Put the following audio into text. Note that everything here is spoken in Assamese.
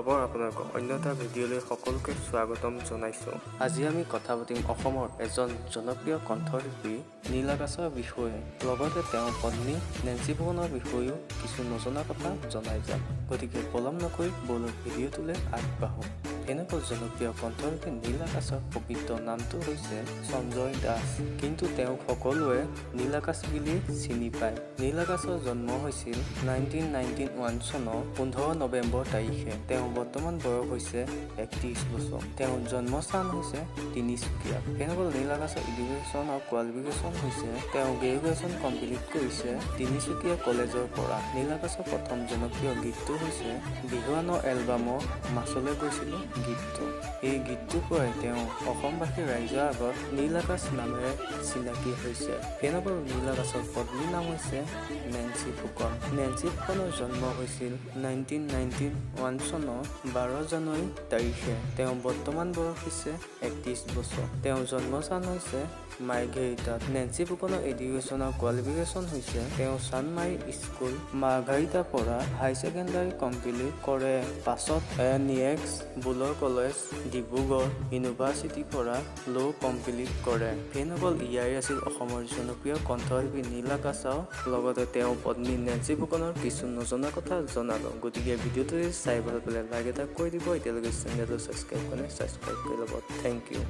খবৰ আপোনালোকক অন্য এটা ভিডিঅ'লৈ সকলোকে স্বাগতম জনাইছো। আজি আমি কথা পাতিম অসমৰ এজন জনপ্ৰিয় কণ্ঠশিল্পী নীল আকাশৰ বিষয়ে, লগতে তেওঁৰ পত্নী নেন্সী ফুকনৰ বিষয়েও কিছু নজনা কথা জনাই যাম। গতিকে পলম নকৰি ব'লক ভিডিঅ'টোলৈ আগবাঢ়ো। এনেকুৱা জনপ্ৰিয় কণ্ঠশিল্পী নীল আকাশৰ প্ৰকৃত নামটো হৈছে সঞ্জয় দাস, কিন্তু তেওঁক সকলোৱে নীল আকাশ বুলি চিনি পায়। নীল আকাশৰ জন্ম হৈছিল 1991 চনৰ 15 নৱেম্বৰ তাৰিখে। তেওঁৰ বৰ্তমান বয়স হৈছে 31 বছৰ। তেওঁৰ জন্মস্থান হৈছে তিনিচুকীয়া। এনেকুৱা নীল আকাশৰ এডুকেশ্যন আৰু কোৱালিফিকেশ্যন হৈছে তেওঁ গ্ৰেজুৱেশ্যন কমপ্লিট কৰিছে তিনিচুকীয়া কলেজৰ পৰা। নীল আকাশৰ প্ৰথম জনপ্ৰিয় গীতটো হৈছে বিহুৱানৰ এলবামৰ মাছলৈ গৈছিলো গীতটো। এই গীতটোৰ পৰাই তেওঁ অসমবাসী ৰাইজৰ আগত নীল আকাশ নামেৰে চিনাকি হৈছে। এনেকুৱা নীল আকাশৰ পত্নীৰ নাম হৈছে নেন্সী ফুকন। নেন্সী ফুকনৰ জন্ম হৈছিল 1991 চনৰ 12 জানুৱাৰী তাৰিখে। তেওঁৰ বৰ্তমান বয়স হৈছে 31 বছৰ। তেওঁৰ জন্মস্থান হৈছে মাৰ্ঘেৰিটাত। নেন্সী ফুকনৰ এডুকেশ্যন আৰু কোৱালিফিকেশ্যন হৈছে তেওঁ চানমাৰী স্কুল মাৰ্ঘেৰিটাৰ পৰা হাই ছেকেণ্ডাৰী কমপ্লিট কৰে। পাছত NEX বুলৰ কলেজ ডিব্ৰুগড় ইউনিভাৰ্চিটিৰ পৰা ল' কমপ্লিট কৰে। ফেনসকল ইয়াই আছিল অসমৰ জনপ্ৰিয় কণ্ঠশিল্পী নীল আকাশ, লগতে তেওঁৰ পত্নী নেন্সী ফুকনৰ কিছু নজনা কথা জনালো। গতিকে ভিডিঅ'টো চাই ভাল পালে লাইক এটা কৰি দিব। এতিয়ালৈকে চেনেলটো ছাবস্ক্ৰাইব কৰি ল'ব। Thank U.